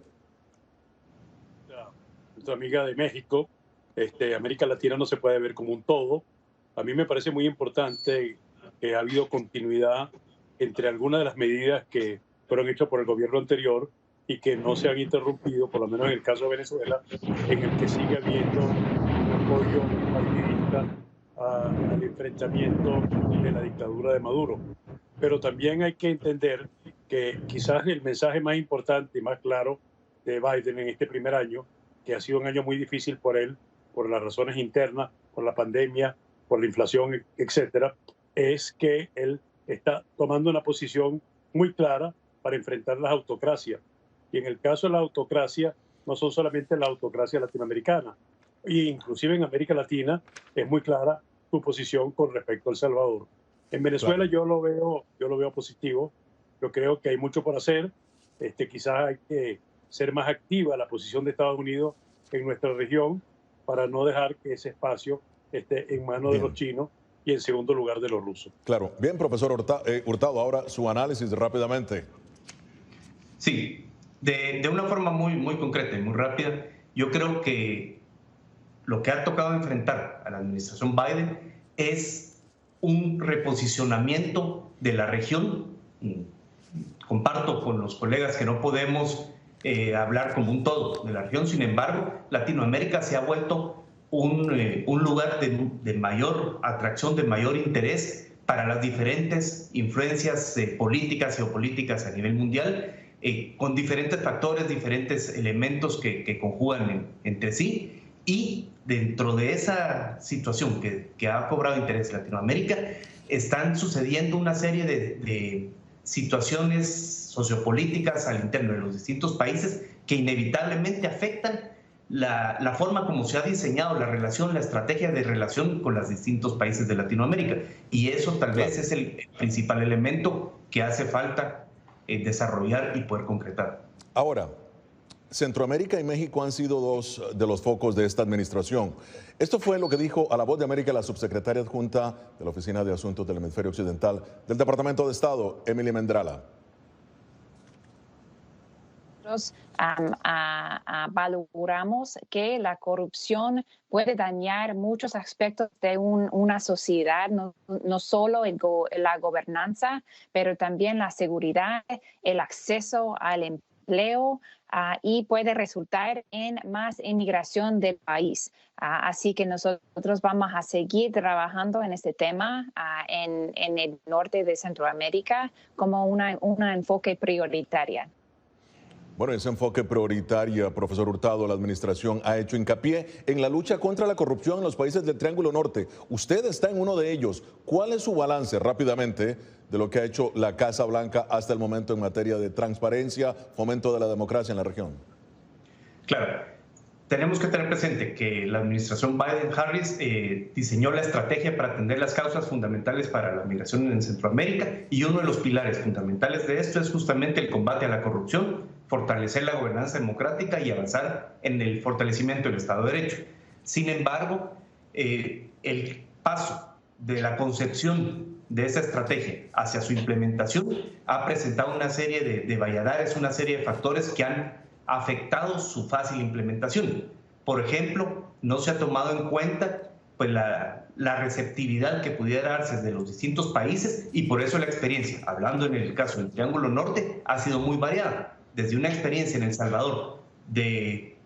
H: Nuestra amiga de México, América Latina no se puede ver como un todo. A mí me parece muy importante que ha habido continuidad entre algunas de las medidas que fueron hechas por el gobierno anterior y que no se han interrumpido, por lo menos en el caso de Venezuela, en el que sigue habiendo un apoyo partidista al enfrentamiento de la dictadura de Maduro. Pero también hay que entender que quizás el mensaje más importante y más claro de Biden en este primer año, que ha sido un año muy difícil por él, por las razones internas, por la pandemia, por la inflación, etcétera, es que él está tomando una posición muy clara para enfrentar las autocracias. Y en el caso de la autocracia, no son solamente la autocracia latinoamericana, e inclusive en América Latina es muy clara su posición con respecto a El Salvador. En Venezuela yo lo veo positivo. Yo creo que hay mucho por hacer. quizás hay que ser más activa la posición de Estados Unidos en nuestra región para no dejar que ese espacio esté en manos de los chinos y en segundo lugar de los rusos.
E: Claro. Bien, profesor Hurtado, ahora su análisis rápidamente.
I: Sí, de una forma muy concreta y muy rápida, yo creo que lo que ha tocado enfrentar a la administración Biden es un reposicionamiento de la región. Comparto con los colegas que no podemos hablar como un todo de la región, sin embargo, Latinoamérica se ha vuelto un lugar de mayor atracción, de mayor interés para las diferentes influencias políticas, geopolíticas a nivel mundial, con diferentes factores, diferentes elementos que conjugan entre sí. Y dentro de esa situación que ha cobrado interés Latinoamérica, están sucediendo una serie de situaciones sociopolíticas al interno de los distintos países que inevitablemente afectan la forma como se ha diseñado la relación, la estrategia de relación con los distintos países de Latinoamérica. Y eso tal vez es el principal elemento que hace falta desarrollar y poder concretar. Ahora,
E: Centroamérica y México han sido dos de los focos de esta administración. Esto fue lo que dijo a La Voz de América la subsecretaria adjunta de la Oficina de Asuntos del Hemisferio Occidental del Departamento de Estado, Emily Mendrala.
J: Nosotros valoramos que la corrupción puede dañar muchos aspectos de una sociedad, no solo la gobernanza, pero también la seguridad, el acceso al empleo, y puede resultar en más inmigración del país. Así que nosotros vamos a seguir trabajando en este tema en el norte de Centroamérica como un enfoque prioritario.
E: Bueno, ese enfoque prioritario, profesor Hurtado, la administración ha hecho hincapié en la lucha contra la corrupción en los países del Triángulo Norte. Usted está en uno de ellos. ¿Cuál es su balance rápidamente de lo que ha hecho la Casa Blanca hasta el momento en materia de transparencia, fomento de la democracia en la región?
I: Claro. Tenemos que tener presente que la administración Biden-Harris diseñó la estrategia para atender las causas fundamentales para la migración en Centroamérica, y uno de los pilares fundamentales de esto es justamente el combate a la corrupción, fortalecer la gobernanza democrática y avanzar en el fortalecimiento del Estado de Derecho. Sin embargo, el paso de la concepción de esa estrategia hacia su implementación ha presentado una serie de valladares, una serie de factores que han afectado su fácil implementación. Por ejemplo, no se ha tomado en cuenta pues, la receptividad que pudiera darse de los distintos países, y por eso la experiencia, hablando en el caso del Triángulo Norte, ha sido muy variada. Desde una experiencia en El Salvador de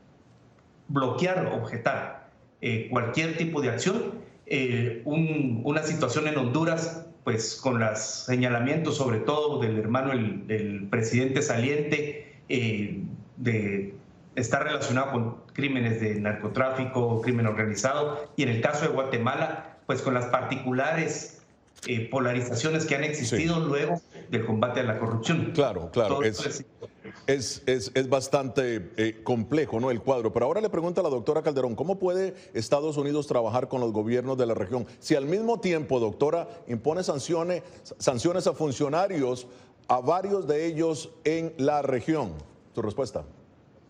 I: bloquear, objetar cualquier tipo de acción, una situación en Honduras, pues con los señalamientos sobre todo del hermano del presidente saliente, de estar relacionado con crímenes de narcotráfico, crimen organizado, y en el caso de Guatemala, pues con las particulares polarizaciones que han existido luego del combate a la corrupción.
E: Claro. Es bastante complejo, ¿no?, el cuadro. Pero ahora le pregunto a la doctora Calderón, ¿cómo puede Estados Unidos trabajar con los gobiernos de la región si al mismo tiempo, doctora, impone sanciones a funcionarios, a varios de ellos en la región? ¿Tu respuesta?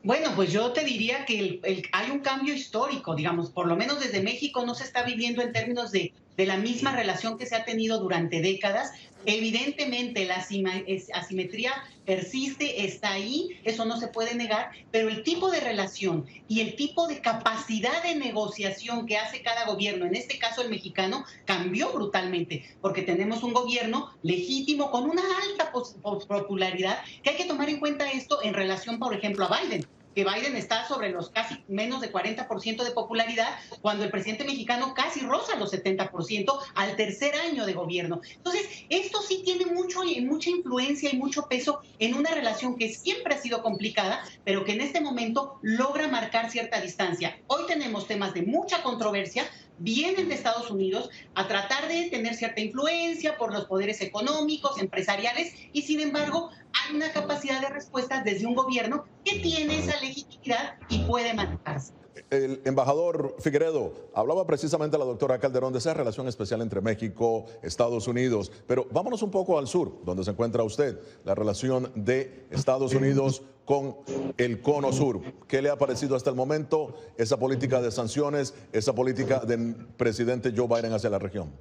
G: Bueno, pues yo te diría que hay un cambio histórico, digamos, por lo menos desde México no se está viviendo en términos de la misma relación que se ha tenido durante décadas. Evidentemente la asimetría persiste, está ahí, eso no se puede negar, pero el tipo de relación y el tipo de capacidad de negociación que hace cada gobierno, en este caso el mexicano, cambió brutalmente, porque tenemos un gobierno legítimo con una alta popularidad, que hay que tomar en cuenta esto en relación, por ejemplo, a Biden, que Biden está sobre los casi menos de 40% de popularidad, cuando el presidente mexicano casi roza los 70% al tercer año de gobierno. Entonces, esto sí tiene mucha influencia y mucho peso en una relación que siempre ha sido complicada, pero que en este momento logra marcar cierta distancia. Hoy tenemos temas de mucha controversia, vienen de Estados Unidos a tratar de tener cierta influencia por los poderes económicos, empresariales, y sin embargo hay una capacidad de respuesta desde un gobierno que tiene esa legitimidad y puede manejarse.
E: el embajador Figueredo, hablaba precisamente la doctora Calderón de esa relación especial entre México, Estados Unidos, pero vámonos un poco al sur, donde se encuentra usted, la relación de Estados Unidos con el cono sur. ¿Qué le ha parecido hasta el momento esa política de sanciones, esa política del presidente Joe Biden hacia la región?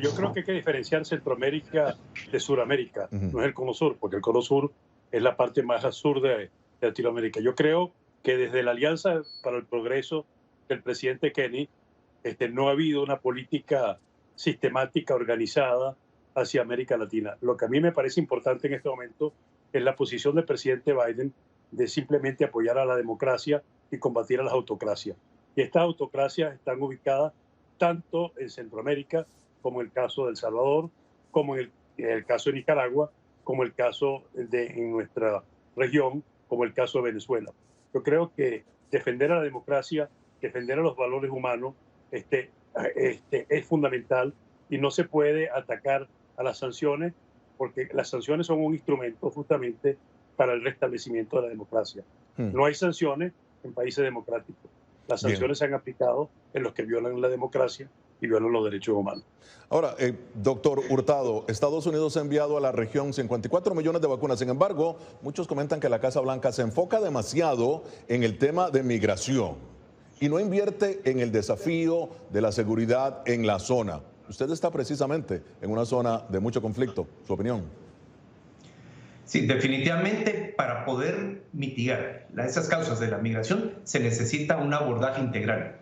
H: Yo creo que hay que diferenciar Centroamérica de Suramérica, no es el cono sur, porque el cono sur es la parte más al sur de Latinoamérica. Yo creo que desde la Alianza para el Progreso del presidente Kennedy no ha habido una política sistemática, organizada hacia América Latina. Lo que a mí me parece importante en este momento es la posición del presidente Biden de simplemente apoyar a la democracia y combatir a las autocracias. Y estas autocracias están ubicadas tanto en Centroamérica, como el caso de El Salvador, como en el caso de Nicaragua, como el caso en nuestra región, como el caso de Venezuela. Yo creo que defender a la democracia, defender a los valores humanos, es fundamental y no se puede atacar a las sanciones, porque las sanciones son un instrumento justamente para el restablecimiento de la democracia. No hay sanciones en países democráticos. Las sanciones se han aplicado en los que violan la democracia y violan los derechos humanos.
E: Ahora, doctor Hurtado, Estados Unidos ha enviado a la región 54 millones de vacunas. Sin embargo, muchos comentan que la Casa Blanca se enfoca demasiado en el tema de migración y no invierte en el desafío de la seguridad en la zona. Usted está precisamente en una zona de mucho conflicto. ¿Su opinión?
I: Sí, definitivamente para poder mitigar esas causas de la migración se necesita un abordaje integral.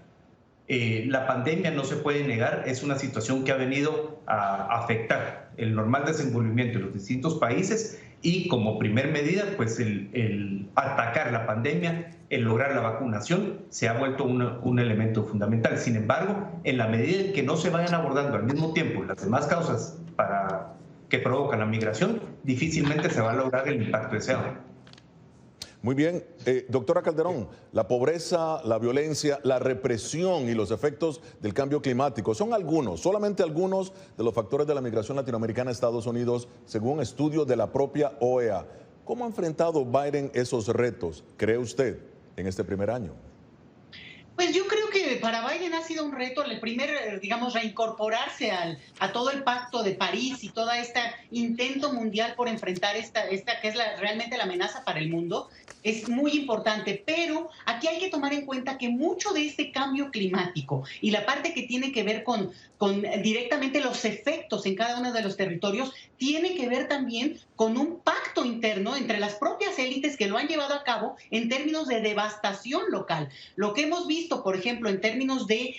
I: La pandemia, no se puede negar, es una situación que ha venido a afectar el normal desenvolvimiento de los distintos países y como primer medida, pues el atacar la pandemia, el lograr la vacunación, se ha vuelto un elemento fundamental. Sin embargo, en la medida en que no se vayan abordando al mismo tiempo las demás causas que provocan la migración, difícilmente se va a lograr el impacto deseado.
E: Muy bien, doctora Calderón, la pobreza, la violencia, la represión y los efectos del cambio climático son solamente algunos de los factores de la migración latinoamericana a Estados Unidos, según un estudio de la propia OEA. ¿Cómo ha enfrentado Biden esos retos, cree usted, en este primer año?
G: Pues yo creo que para Biden ha sido un reto el primer, digamos, reincorporarse a todo el Pacto de París y todo este intento mundial por enfrentar esta que es realmente la amenaza para el mundo. Es muy importante, pero aquí hay que tomar en cuenta que mucho de este cambio climático y la parte que tiene que ver con directamente los efectos en cada uno de los territorios tiene que ver también con un pacto interno entre las propias élites que lo han llevado a cabo en términos de devastación local. Lo que hemos visto, por ejemplo, en términos de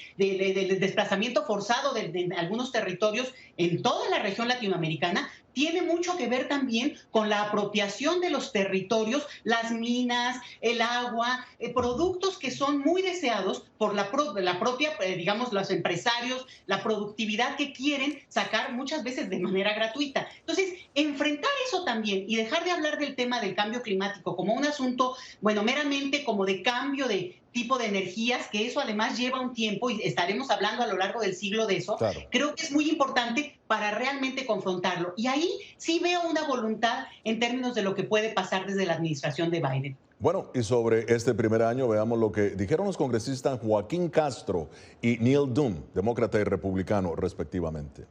G: desplazamiento forzado de algunos territorios en toda la región latinoamericana, tiene mucho que ver también con la apropiación de los territorios, las minas, el agua, productos que son muy deseados por la propia, digamos, los empresarios, la productividad que quieren sacar muchas veces de manera gratuita. Entonces, enfrentar eso también y dejar de hablar del tema del cambio climático como un asunto, bueno, meramente como de cambio de tipo de energías, que eso además lleva un tiempo y estaremos hablando a lo largo del siglo de eso, claro. Creo que es muy importante para realmente confrontarlo. Y ahí sí veo una voluntad en términos de lo que puede pasar desde la administración de Biden.
E: Bueno, y sobre este primer año, veamos lo que dijeron los congresistas Joaquín Castro y Neil Dunn, demócrata y republicano, respectivamente.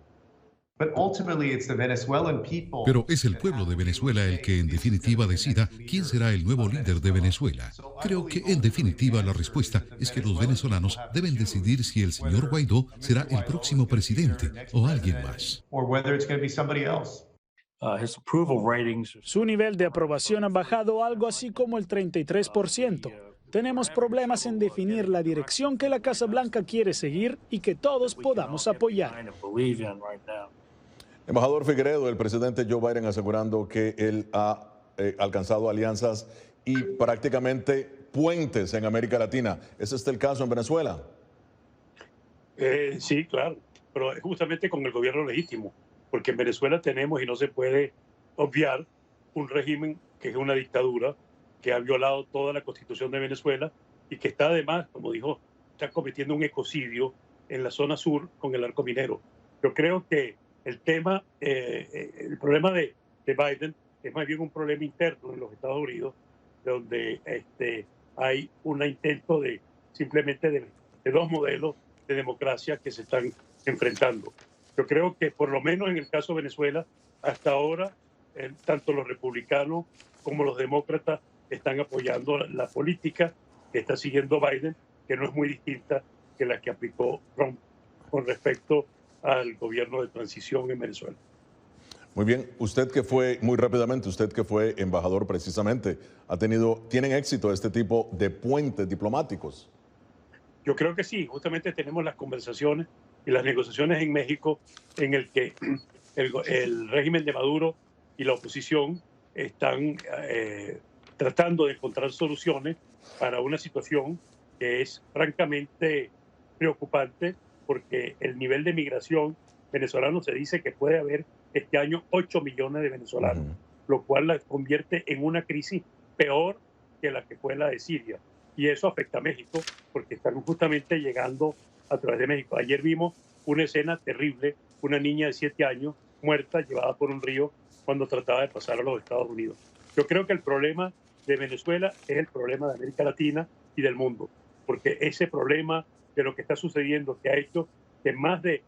K: Pero es el pueblo de Venezuela el que en definitiva decida quién será el nuevo líder de Venezuela. Creo que en definitiva la respuesta es que los venezolanos deben decidir si el señor Guaidó será el próximo presidente o alguien más.
L: Su nivel de aprobación ha bajado algo así como el 33%. Tenemos problemas en definir la dirección que la Casa Blanca quiere seguir y que todos podamos apoyar.
E: Embajador Figueredo, el presidente Joe Biden asegurando que él ha alcanzado alianzas y prácticamente puentes en América Latina. ¿Es el caso en Venezuela?
H: Sí, claro, pero es justamente con el gobierno legítimo, porque en Venezuela tenemos, y no se puede obviar, un régimen que es una dictadura, que ha violado toda la constitución de Venezuela y que está además, como dijo, está cometiendo un ecocidio en la zona sur con el arco minero. Yo creo que el problema de Biden es más bien un problema interno en los Estados Unidos, donde hay un intento de simplemente de dos modelos de democracia que se están enfrentando. Yo creo que por lo menos en el caso de Venezuela, hasta ahora, tanto los republicanos como los demócratas están apoyando la política que está siguiendo Biden, que no es muy distinta que la que aplicó Trump con respecto al gobierno de transición en Venezuela.
E: Muy bien, usted que fue, muy rápidamente, usted que fue embajador precisamente, ¿tienen éxito este tipo de puentes diplomáticos?
H: Yo creo que sí, justamente tenemos las conversaciones y las negociaciones en México en el que el régimen de Maduro y la oposición están tratando de encontrar soluciones para una situación que es francamente preocupante, porque el nivel de migración venezolano se dice que puede haber este año 8 millones de venezolanos, lo cual la convierte en una crisis peor que la que fue la de Siria. Y eso afecta a México porque están justamente llegando a través de México. Ayer vimos una escena terrible, una niña de 7 años muerta, llevada por un río cuando trataba de pasar a los Estados Unidos. Yo creo que el problema de Venezuela es el problema de América Latina y del mundo, porque ese problema de lo que está sucediendo, que ha hecho que más de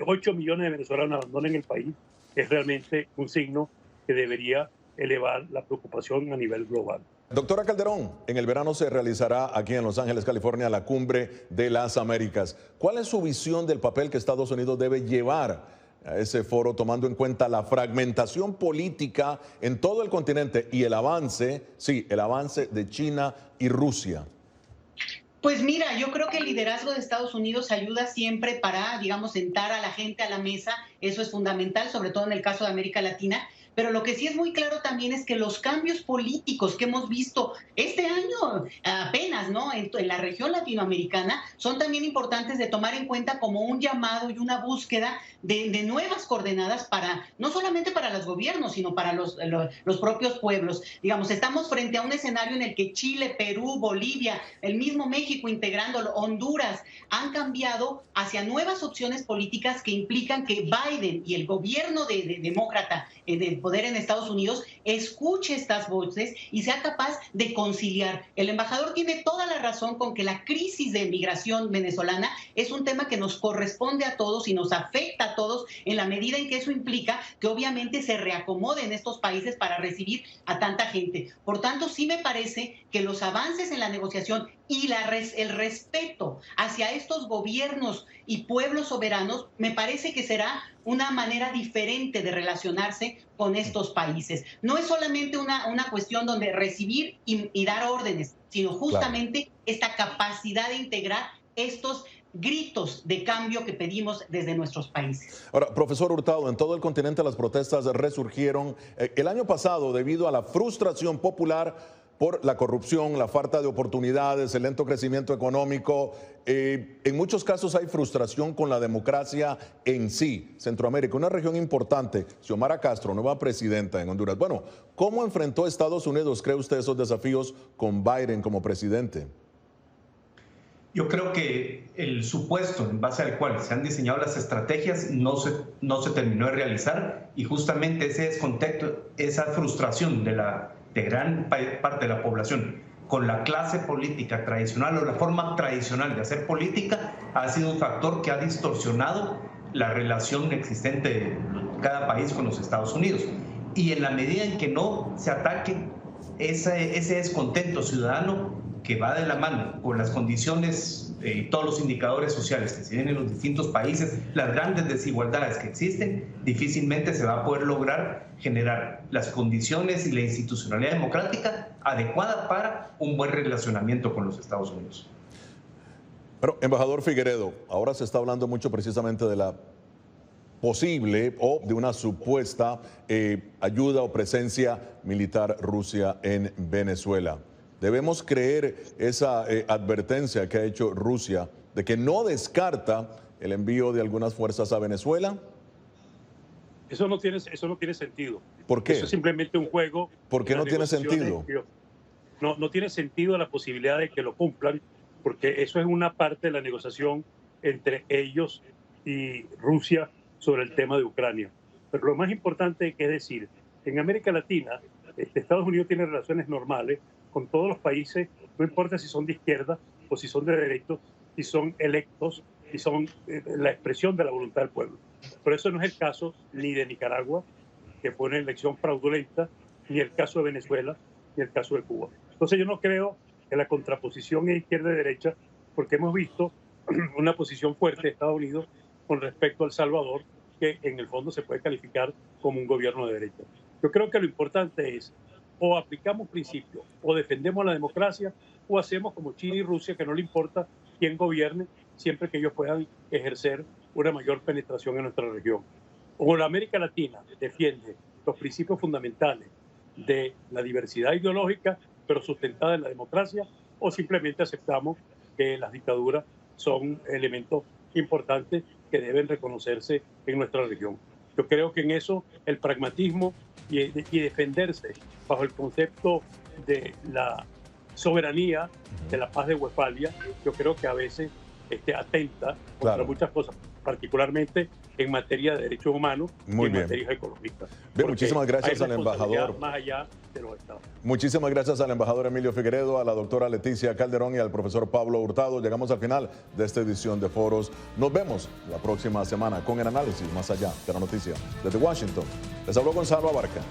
H: 8 millones de venezolanos abandonen el país, es realmente un signo que debería elevar la preocupación a nivel global.
E: Doctora Calderón, en el verano se realizará aquí en Los Ángeles, California, la Cumbre de las Américas. ¿Cuál es su visión del papel que Estados Unidos debe llevar a ese foro, tomando en cuenta la fragmentación política en todo el continente y el avance de China y Rusia?
G: Pues mira, yo creo que el liderazgo de Estados Unidos ayuda siempre para, digamos, sentar a la gente a la mesa. Eso es fundamental, sobre todo en el caso de América Latina. Pero lo que sí es muy claro también es que los cambios políticos que hemos visto este año apenas, ¿no?, en la región latinoamericana, son también importantes de tomar en cuenta como un llamado y una búsqueda de nuevas coordenadas para, no solamente para los gobiernos, sino para los propios pueblos. Digamos, estamos frente a un escenario en el que Chile, Perú, Bolivia, el mismo México integrándolo, Honduras, han cambiado hacia nuevas opciones políticas que implican que Biden y el gobierno demócrata del poder en Estados Unidos escuche estas voces y sea capaz de conciliar. El embajador tiene toda la razón con que la crisis de migración venezolana es un tema que nos corresponde a todos y nos afecta a todos, en la medida en que eso implica que obviamente se reacomoden estos países para recibir a tanta gente. Por tanto, sí me parece que los avances en la negociación y el respeto hacia estos gobiernos y pueblos soberanos, me parece que será una manera diferente de relacionarse con estos países. No es solamente una cuestión donde recibir y dar órdenes, sino justamente esta capacidad de integrar estos gritos de cambio que pedimos desde nuestros países.
E: Ahora, profesor Hurtado, en todo el continente las protestas resurgieron el año pasado debido a la frustración popular por la corrupción, la falta de oportunidades, el lento crecimiento económico. En muchos casos hay frustración con la democracia en sí. Centroamérica, una región importante. Xiomara Castro, nueva presidenta en Honduras. Bueno, ¿cómo enfrentó Estados Unidos, cree usted, esos desafíos con Biden como presidente?
I: Yo creo que el supuesto en base al cual se han diseñado las estrategias no se terminó de realizar, y justamente ese descontento, esa frustración de gran parte de la población con la clase política tradicional o la forma tradicional de hacer política ha sido un factor que ha distorsionado la relación existente de cada país con los Estados Unidos. Y en la medida en que no se ataque ese descontento ciudadano que va de la mano con las condiciones y todos los indicadores sociales que se ven en los distintos países, las grandes desigualdades que existen, difícilmente se va a poder lograr generar las condiciones y la institucionalidad democrática adecuada para un buen relacionamiento con los Estados Unidos.
E: Bueno, embajador Figueredo, ahora se está hablando mucho precisamente de la posible o de una supuesta ayuda o presencia militar Rusia en Venezuela. ¿Debemos creer esa advertencia que ha hecho Rusia de que no descarta el envío de algunas fuerzas a Venezuela?
H: Eso no tiene sentido.
E: ¿Por qué?
H: Eso es simplemente un juego.
E: ¿Por qué no tiene sentido?
H: No tiene sentido la posibilidad de que lo cumplan, porque eso es una parte de la negociación entre ellos y Rusia sobre el tema de Ucrania. Pero lo más importante que es decir, en América Latina Estados Unidos tiene relaciones normales con todos los países, no importa si son de izquierda o si son de derecha, si son electos, si son la expresión de la voluntad del pueblo. Pero eso no es el caso ni de Nicaragua, que fue una elección fraudulenta, ni el caso de Venezuela, ni el caso de Cuba. Entonces yo no creo que la contraposición es izquierda y derecha, porque hemos visto una posición fuerte de Estados Unidos con respecto a El Salvador, que en el fondo se puede calificar como un gobierno de derecha. Yo creo que lo importante es o aplicamos principios, o defendemos la democracia, o hacemos como China y Rusia, que no le importa quién gobierne, siempre que ellos puedan ejercer una mayor penetración en nuestra región. O la América Latina defiende los principios fundamentales de la diversidad ideológica, pero sustentada en la democracia, o simplemente aceptamos que las dictaduras son elementos importantes que deben reconocerse en nuestra región. Yo creo que en eso el pragmatismo y defenderse bajo el concepto de la soberanía, de la paz de Westfalia, yo creo que a veces atenta contra muchas cosas, particularmente en materia de derechos humanos y en materia ecológica.
E: Bien, muchísimas gracias al embajador.
H: Más allá de los estados.
E: Muchísimas gracias al embajador Emilio Figueredo, a la doctora Leticia Calderón y al profesor Pablo Hurtado. Llegamos al final de esta edición de Foros. Nos vemos la próxima semana con el análisis más allá de la noticia. Desde Washington, les habló Gonzalo Abarca.